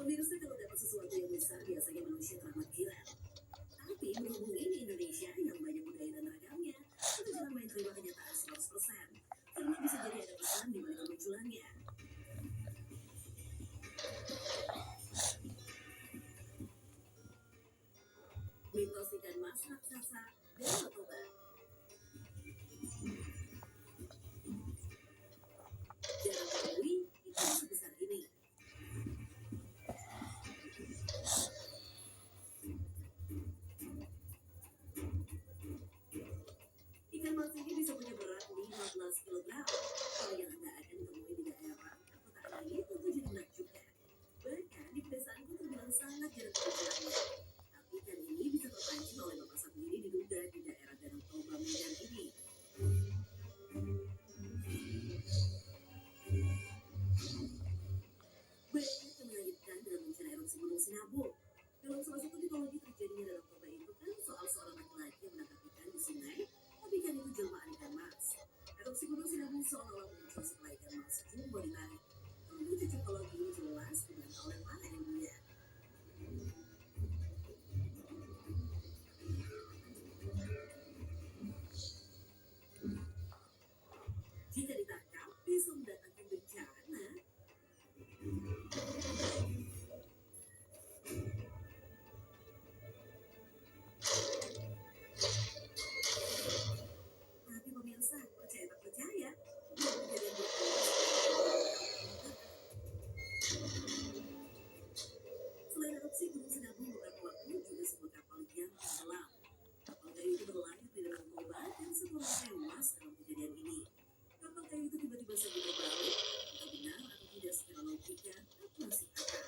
Pemirsa kalau dapat sesuatu yang besar biasanya manusia teramat gila. Tapi berhubung ini Indonesia yang banyak budaya dan ragamnya, kita jangan main terima kenyataan 100%. Karena bisa jadi ada pesan di balik kemunculannya. Mitos ikan mas raksasa dan Toba. Jarang diketahui ikan sebesar ini. Ikan mas ini bisa punya berat 15 kg. Hal yang Anda akan temui di daerah perkotaan ini tentu jadi menakjubkan. Bahkan di pedesaanku terbilang sangat jarang kemunculannya. Tapi ikan ini bisa terpancing oleh bapak satu ini diduga di daerah Danau Toba Medan ini. Banyak yang mengaitkan dengan bencana erupsi Gunung Sinabung. Dalam salah satu mitologi terjadinya Danau Toba itu kan soal seorang laki-laki yang menangkap ikan di sungai, tapi ikan itu jelmaan ikan mas. Erupsi Gunung Sinabung seolah-olah muncul setelah ikan mas jumbo ditarik. Tentu cocokologi ini jelas dibantah oleh para ilmunya. Jika ditangkap, bisa mendatangkan bencana. Tapi pemirsa, percaya tak percaya, dua kejadian berulang. Selain erupsi Gunung Sinabung beberapa waktu juga sebuah kapal yang tenggelam. Kapal kayu itu berlayar di Danau Toba dan semua orang tewas dalam kejadian ini. Kapal kayu itu tiba-tiba saja terbalik. Entah benar atau tidak secara logika, tak masih akal.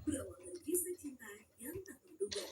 Berawal dari kisah cinta yang tak terduga.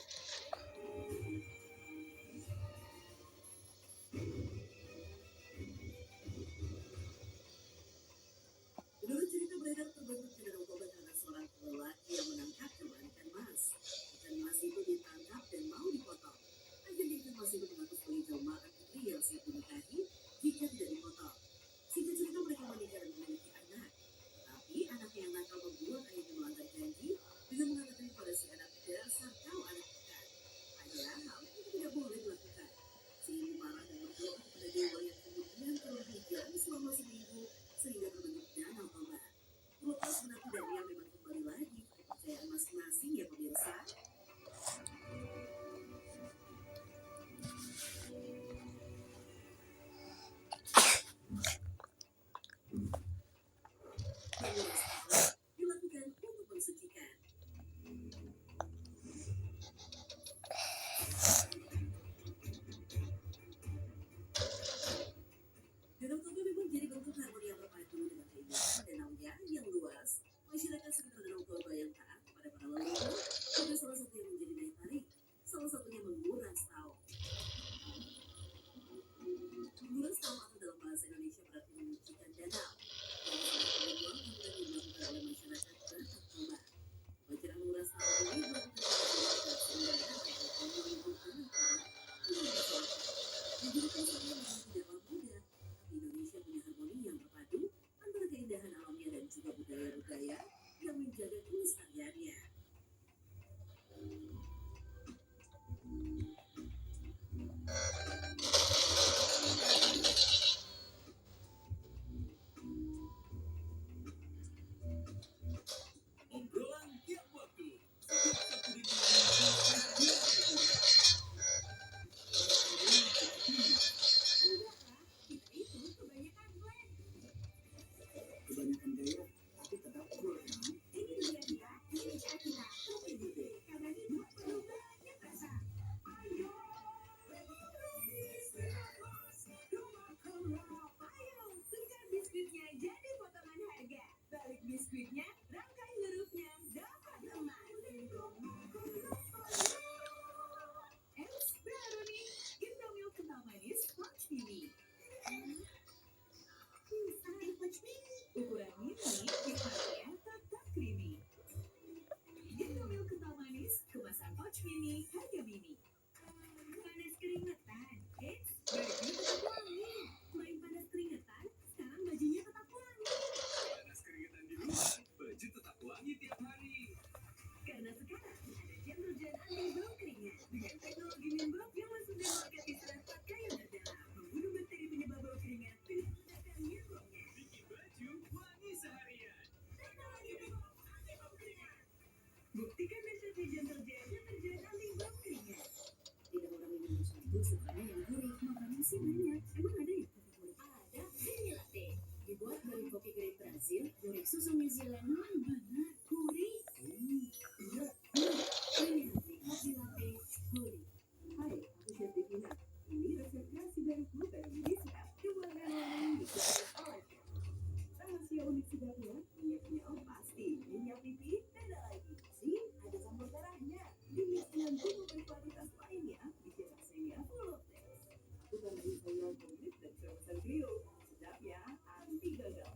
Watch Mini, harga mini. Panas keringetan, baju tetap wangi. Main panas keringetan, sekarang bajunya tetap wangi. Panas keringetan di rumah, baju tetap wangi tiap hari. Karena sekarang ada Gentle Gen Anti Bau Keringat dengan teknologi Mimbab yang langsung dilakukan di serat pakaian terdalam, membunuh bakteri penyebab bau keringat dengan menggunakan nyambungnya. Bikin baju wangi seharian. Teknologi Mimbab Anti Bau Keringat. Buktikan dahsyatnya Gentle Gen deterjen anti bau keringat. Tidak orang minum shampoo sukanya yang gurih, makanan sih banyak. Emang ada ya kopi gurih? Ada, Vini Latte. Dibuat dari kopi grade Brazil, gurih susu New Zealand, benar gurih. Iya, Vini Latte, kopi latte gurih. Hai, aku Chef Devina. Ini resep kreasi baruku dari Disnap. Coba warna-warni di olesnya. Rahasia unik sedapnya, minyaknya pasti minyak pipi beda lagi. Sih, ada sambal merahnya. Dimix dengan bumbu berkualitas lainnya, bikin rasanya full of taste. Aku tambahin sayur kunyit dan cabai trio. Sedapnya anti gagal.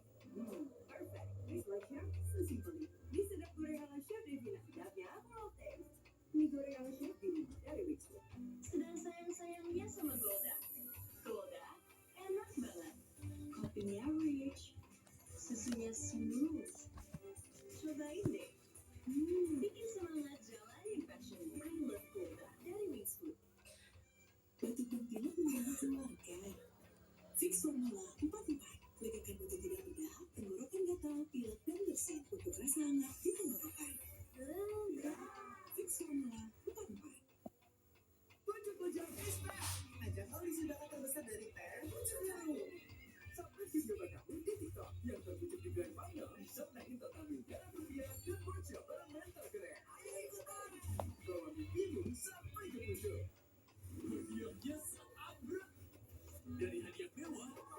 Perfect. Taste like chef, so simple. Mie sedap goreng ala Chef Devina. Sedapnya full of taste. Mie goreng ala Chef Devina dari Wixwood. Sedang sayang-sayangnya sama Golda. Golda, enak banget. Kopinya rich, susunya smooth. Cobain deh. Bikin semangat jalanin passion. I love Golda dari Wixwood. Batuk dan pilek mengganggu keluarga. Fix Formula 4-4. Legakan batuk tidak bedah, tenggorokan gatal, pilek dan bersin. Untuk rasa hangat di tenggorokan. Fix Formula 4-4. Pucuk-pucuk Ispa. Ajak audisi bakat terbesar dari PR Pucuk Baru. Sampai video kamu di TikTok yang terpucuk di grand final bisa naikin total miliaran rupiah dan workshop barang mental keren. Ayo ikutan. Bawa mimpimu sampai ke pucuk. Hadiahnya seabrek. Dari hadiah mewah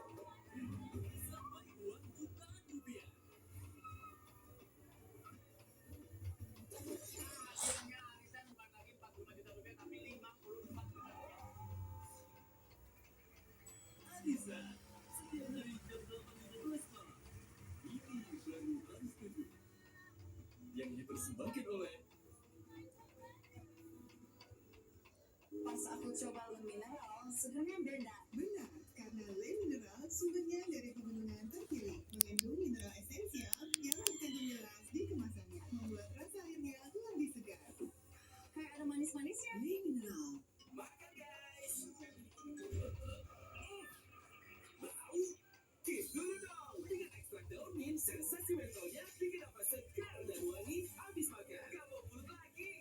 sampai uang jutaan rupiah. Hasilnya arisan bukan lagi 45 juta rupiah tapi 54 juta rupiah. Arisan setiap hari jam 8.15 malam. Ini baru Trans 7 yang dipersembahkan oleh Pas aku coba Le Mineral, segernya beda. Benar, karena Le Mineral sumbernya dari pegunungan terpilih, mengandung mineral esensial yang terkandung jelas di kemasannya, membuat rasa airnya lebih segar. Kayak ada manis-manisnya. Le Mineral. makan guys. Bau? Kiss dulu dong. Dengan ekstrak daun mint, sensasi mentolnya bikin apa segar dan wangi habis makan. Gak mau mulut lagi.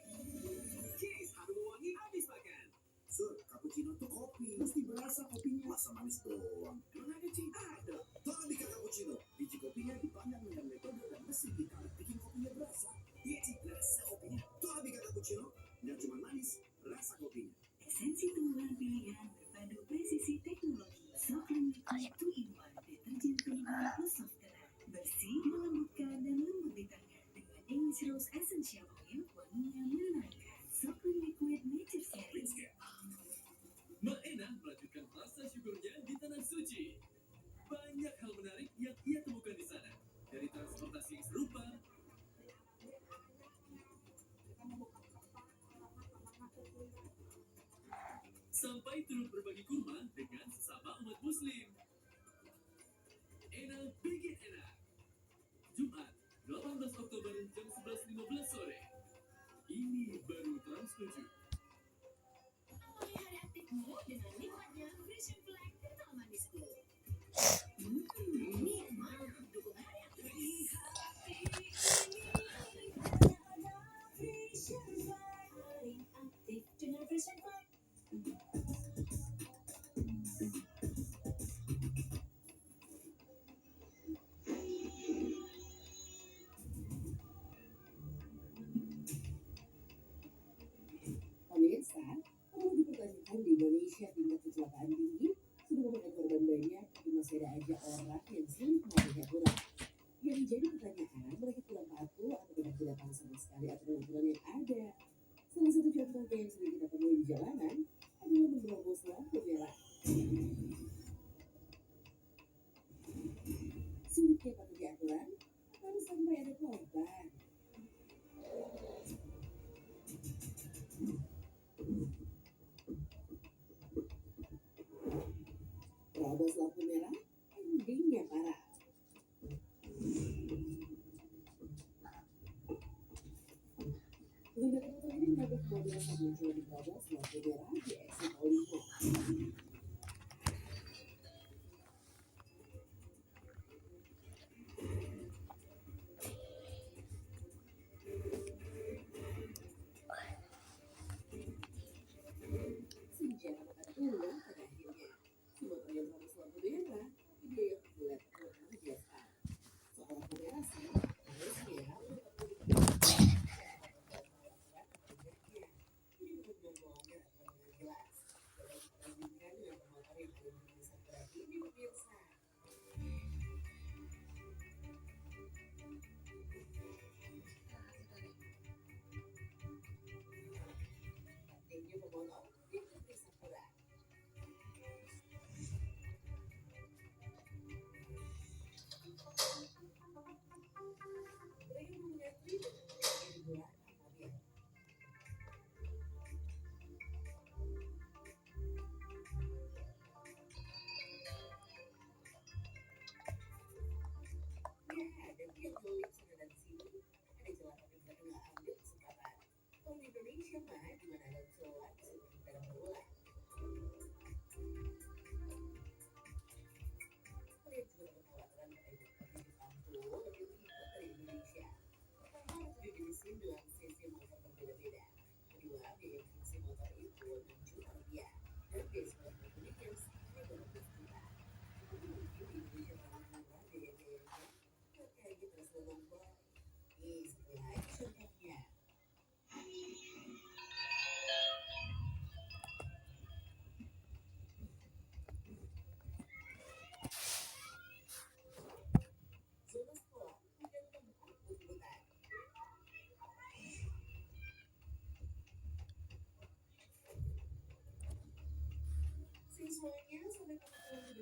Kiss harum wangi habis makan. Sur, cappuccino tuh kopi. Mesti berasa kopinya. Masa manis doang. Emang ada Ci? Ada. Torabika cappuccino. Biji kopinya dipanggang dengan metode dan mesin ditarik bikin kopinya berasa. Iya Ci, berasa kopinya. Torabika cappuccino. Yang cuma manis, rasa kopinya. Esensi tunggulan pilihan berpadu presisi teknologi. Softlink Liquid 2-in-1 deterjen penyembuhan plus softener. Bersih, melembutkan, dan lembut di tangan. Dengan English Rose Essential Oil, wanginya menenangkan. Softlink Liquid Nature Series. Mbak Ena melanjutkan rasa syukurnya di Tanah Suci. Banyak hal menarik yang ia temukan di sana. Dari transportasi yang serupa, sampai turut berbagi kurma dengan sesama umat muslim. Ena bikin enak. Jumat, 18 Oktober jam 11.15 sore. Ini baru Trans 7. Awali hari aktifmu dengan nikmatnya Vision Flag kental manisku. Nikmat dukung hari aktif. Vision Flag, hari aktif dengan Vision Flag. Pemirsa, perlu dipertanyakan di Indonesia tingkat kecelakaan tinggi sudah memakan korban banyak, tapi masih ada aja orang yang sulit mematuhi aturan. Yang jadi pertanyaan, mereka kurang patuh atau tidak tahu sama sekali aturan-aturan yang ada. Salah satu contohnya yang sering kita temui di jalanan adalah menerobos lampu merah. Sulitnya patuhi aturan, harus sampai ada korban. mobil yang muncul di Brabus lampu merah di exit Olivo. Senja makan ulang pada akhirnya. Si motor yang Brabus lampu merah, ide yang bulat luar biasa. Seorang komerasi, harusnya siswanya sampai